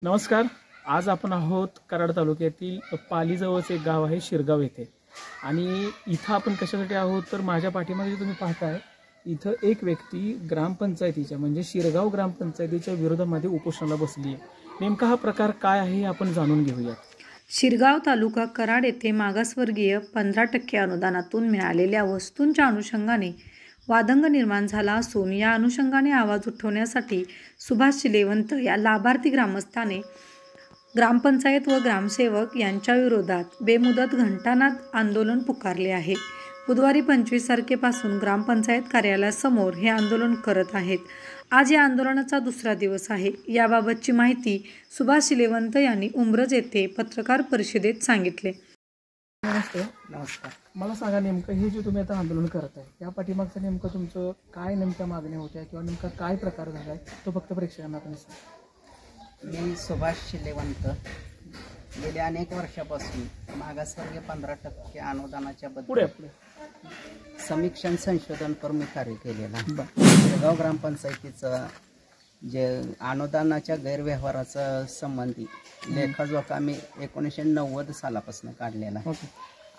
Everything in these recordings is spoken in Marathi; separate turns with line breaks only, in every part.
नमस्कार. आज आपण आहोत कराड तालुक्यातील पालीजवळचे एक गाव आहे शिरगाव येथे. आणि इथं आपण कशासाठी आहोत तर माझ्या पाठीमागे तुम्ही पाहताय इथं एक व्यक्ती ग्रामपंचायतीच्या म्हणजे शिरगाव ग्रामपंचायतीच्या विरोधामध्ये उपोषणाला बसली आहे. नेमका हा प्रकार काय आहे हे आपण जाणून घेऊया.
शिरगाव तालुका कराड येथे मागासवर्गीय 15% अनुदानातून मिळालेल्या वस्तूंच्या अनुषंगाने वादंग निर्माण झाला असून या अनुषंगाने आवाज उठवण्यासाठी सुभाष चिलेवंत या लाभार्थी ग्रामस्थाने ग्रामपंचायत व ग्रामसेवक यांच्या विरोधात बेमुदत घंटानाद आंदोलन पुकारले आहे. बुधवारी 25 तारखेपासून ग्रामपंचायत कार्यालयासमोर हे आंदोलन करत आहेत. आज या आंदोलनाचा दुसरा दिवस आहे. याबाबतची माहिती सुभाष चिलेवंत यांनी उंब्रज येथे पत्रकार परिषदेत सांगितले.
नमस्कार. मला सांगा, नेमकं हे जे तुम्ही आता आंदोलन करत आहे या पाठीमागचं नेमकं तुमचं काय नेमक्या मागण्या होत्या किंवा नेमका काय प्रकार झाला आहे तो फक्त प्रेक्षकांना आपण सांगा.
मी सुभाष चिलेवंत गेल्या अनेक वर्षापासून मागासवर्गीय 15% अनुदानाच्या
पुढे
समीक्षण संशोधनपर मी कार्य केलेलं आहे. शिरगाव ग्रामपंचायतीचं जे अनुदानाच्या गैरव्यवहाराचा संबंधी लेखाजोखा मी 1990 सालापासून काढलेला आहे.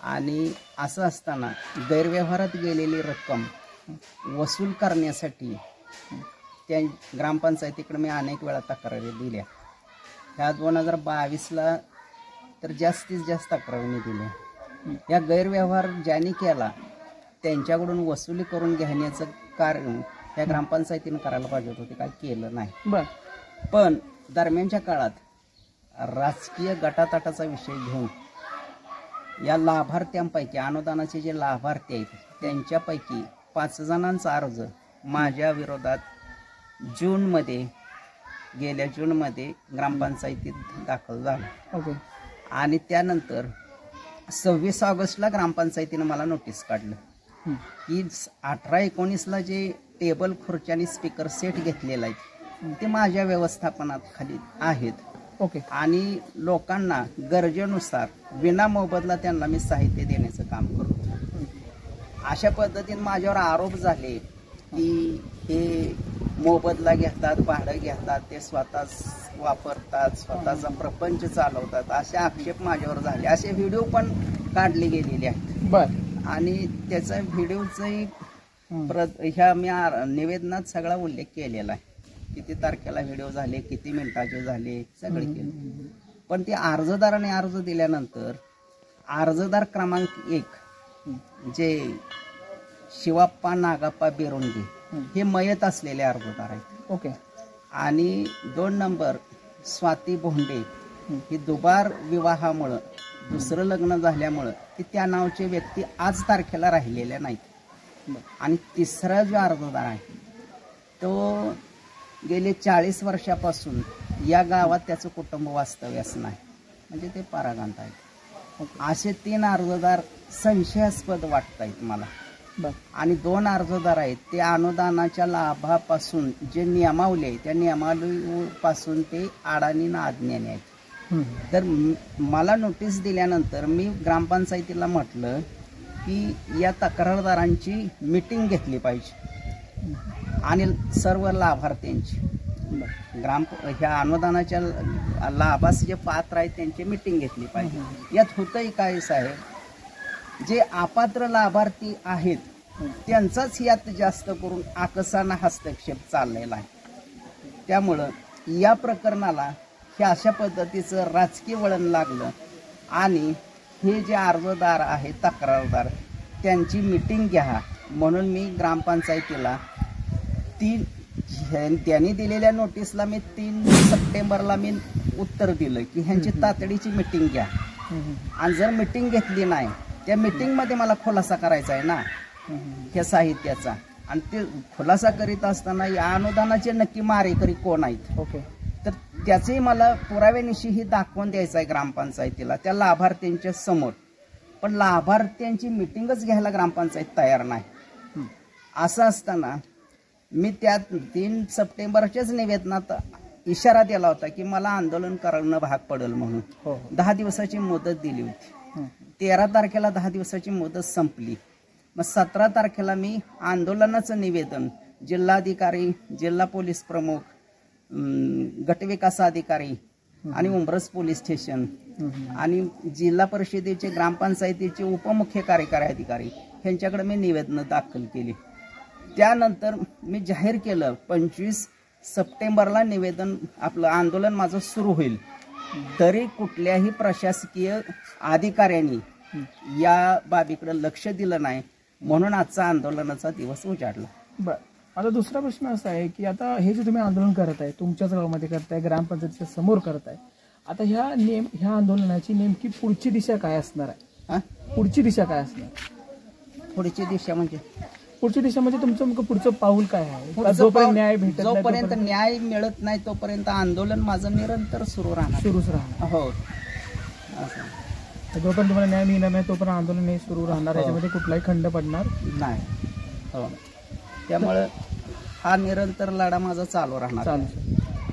आणि असं असताना गैरव्यवहारात गेलेली रक्कम वसूल करण्यासाठी त्या ग्रामपंचायतीकडे मी अनेक वेळा तक्रारी दिल्या. ह्या 2022ला तर जास्तीत जास्त तक्रारी मी दिल्या. या गैरव्यवहार ज्यांनी केला त्यांच्याकडून वसुली करून घेण्याचं कार्य या ग्रामपंचायतीनं करायला पाहिजे होतं, ते काय केलं नाही. पण दरम्यानच्या काळात राजकीय गटातटाचा विषय घेऊन या लाभार्थ्यांपैकी अनुदानाचे जे लाभार्थी आहेत त्यांच्यापैकी 5 जणांचा अर्ज माझ्या विरोधात गेल्या जूनमध्ये ग्रामपंचायतीत दाखल झाला. आणि त्यानंतर 26 ऑगस्टला ग्रामपंचायतीनं मला नोटीस काढलं की 18-19ला जे टेबल खुर्च्या आणि स्पीकर सेट घेतलेला आहे ते माझ्या व्यवस्थापनात खाली आहेत. आणि लोकांना गरजेनुसार विना मोबदला त्यांना मी साहित्य देण्याचं काम करतो. अशा पद्धतीने माझ्यावर आरोप झाले की हे मोबदला घेतात, भाडं घेतात, ते स्वतःच वापरतात, स्वतःचा प्रपंच चालवतात, असे आक्षेप माझ्यावर झाले. असे व्हिडिओ पण काढले गेलेले आहेत. आणि त्याचा व्हिडिओचाही ह्या मी निवेदनात सगळा उल्लेख केलेला आहे. किती तारखेला व्हिडिओ झाले, किती मिनिटाचे झाले, सगळे केले. पण ते अर्जदाराने अर्ज दिल्यानंतर अर्जदार क्रमांक 1 जे शिवाप्पा नागाप्पा बेरोंगे हे मयत असलेले अर्जदार आहेत. आणि 2 नंबर स्वाती भोंडे ही दुबार विवाहामुळं दुसरं लग्न झाल्यामुळं ते त्या नावचे व्यक्ती आज तारखेला राहिलेल्या नाहीत. आणि 3रा जो अर्जदार आहे तो गेले 40 वर्षापासून या गावात त्याचं कुटुंब वास्तव्यास नाही, म्हणजे ते पारागांत आहेत. असे 3 अर्जदार संशयास्पद वाटत आहेत मला. आणि 2 अर्जदार आहेत ते अनुदानाच्या लाभापासून जे नियमावली आहे त्या नियमावलीपासून ते अडाणी अज्ञानी आहेत. तर मला नोटीस दिल्यानंतर मी ग्रामपंचायतीला म्हटलं की या तक्रारदारांची मीटिंग घेतली पाहिजे आणि सर्व लाभार्थ्यांची ह्या अनुदानाच्या लाभास जे पात्र आहेत त्यांची मीटिंग घेतली पाहिजे. यात होतंही काय साहेब, जे अपात्र लाभार्थी आहेत त्यांचाच यात जास्त करून आकसाना हस्तक्षेप चाललेला आहे. त्यामुळं या प्रकरणाला हे अशा पद्धतीचं राजकीय वळण लागलं. आणि हे जे अर्जदार आहेत तक्रारदार त्यांची मीटिंग घ्या म्हणून मी ग्रामपंचायतीला त्यांनी दिलेल्या नोटीसला मी 3 सप्टेंबरला मी उत्तर दिलं की ह्यांची तातडीची मीटिंग घ्या. आणि जर मीटिंग घेतली नाही त्या मीटिंगमध्ये मला खुलासा करायचा आहे ना त्या साहित्याचा. आणि ते खुलासा करीत असताना या अनुदानाचे नक्की मारेकरी कोण आहेत तर त्याचंही मला पुराव्यानिशीही दाखवून द्यायचं आहे ग्रामपंचायतीला त्या लाभार्थ्यांच्या समोर. पण लाभार्थ्यांची मीटिंगच घ्यायला ग्रामपंचायत तयार नाही. असं असताना मी त्या 3 सप्टेंबरच्याच निवेदनात इशारा दिला होता की मला आंदोलन करणं भाग पडेल म्हणून. 10 दिवसाची मुदत दिली होती. 13 तारखेला 10 दिवसाची मुदत संपली. मग 17 तारखेला मी आंदोलनाचं निवेदन जिल्हाधिकारी, जिल्हा पोलीस प्रमुख, गटविकास अधिकारी आणि उंबरस पोलीस स्टेशन आणि जिल्हा परिषदेचे ग्रामपंचायतीचे उपमुख्य कार्यकारी अधिकारी यांच्याकडे मी निवेदनं दाखल केली. त्यानंतर मी जाहीर केलं 25 सप्टेंबरला निवेदन आपलं आंदोलन माझं सुरू होईल. तरी कुठल्याही प्रशासकीय अधिकाऱ्यांनी या बाबीकडे लक्ष दिलं नाही, म्हणून आजचा आंदोलनाचा दिवस उजाडला.
बरं, आता दुसरा प्रश्न असा आहे की आता हे जे तुम्ही आंदोलन करत आहे, तुमच्याच गावामध्ये करताय, ग्रामपंचायतीच्या समोर करताय, आता ह्या आंदोलनाची नेमकी पुढची दिशा काय असणार आहे? पुढची दिशा काय असणार?
पुढची दिशा म्हणजे
तुमचं पुढचं पाऊल काय आहे? जोपर्यंत न्याय भेटत नाही,
जोपर्यंत न्याय मिळत नाही तोपर्यंत आंदोलन माझं निरंतर सुरूच राहणार. हो,
जोपर्यंत तुम्हाला न्याय मिळणार नाही तोपर्यंत आंदोलन हे सुरू राहणार, याच्यामध्ये कुठलाही खंड पडणार
नाही. हो, त्यामुळे हा निरंतर लढा माझा चालू राहणार.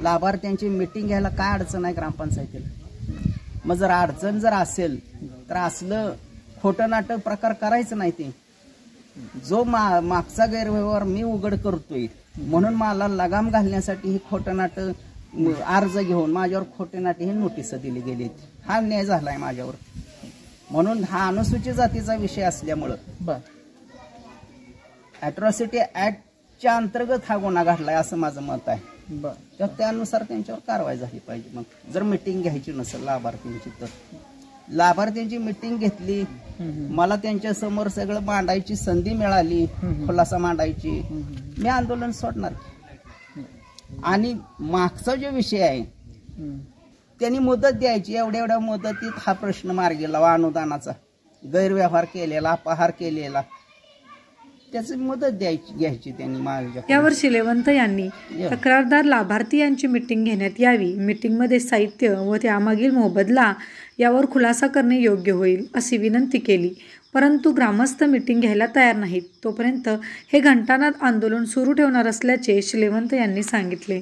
लाभार्थ्यांची मीटिंग घ्यायला काय अडचण आहे ग्रामपंचायतीला? मग जर अडचण असेल तर असलं खोटं नाटक प्रकार करायचं नाही. ते जो मागचा गैरव्यवहार मी उघड करतोय म्हणून मला लगाम घालण्यासाठी ही खोटं नाटक अर्ज घेऊन माझ्यावर खोटे नाटे ही नोटीस दिली गेली. हा अन्याय झालाय माझ्यावर. म्हणून हा अनुसूचित जातीचा विषय असल्यामुळं अॅट्रॉसिटी ऍक्टच्या अंतर्गत हा गुन्हा घडलाय असं माझं मत आहे. तर त्यानुसार त्यांच्यावर कारवाई झाली पाहिजे. मग जर मीटिंग घ्यायची नसेल लाभार्थ्यांची तर लाभार्थ्यांची मीटिंग घेतली, मला त्यांच्या समोर सगळं मांडायची संधी मिळाली, खुलासा मांडायची, मी आंदोलन सोडणार. आणि मागचा जो विषय आहे त्यांनी मुदत द्यायची, एवढ्या मुदतीत हा प्रश्न मार्गी लावा. अनुदानाचा गैरव्यवहार केलेला, अपहार केलेला, त्याची मुदत घ्यायची त्यांनी माझ्या.
यावर शिलेवंत यांनी तक्रारदार लाभार्थी यांची मीटिंग घेण्यात यावी, मीटिंगमध्ये साहित्य व त्यामागील मोबदला यावर खुलासा करणे योग्य होईल अशी विनंती केली. परंतु ग्रामस्थ मीटिंग घ्यायला तयार नाहीत. तोपर्यंत हे घंटानाद आंदोलन सुरू ठेवणार असल्याचे शिलेवंत यांनी सांगितले.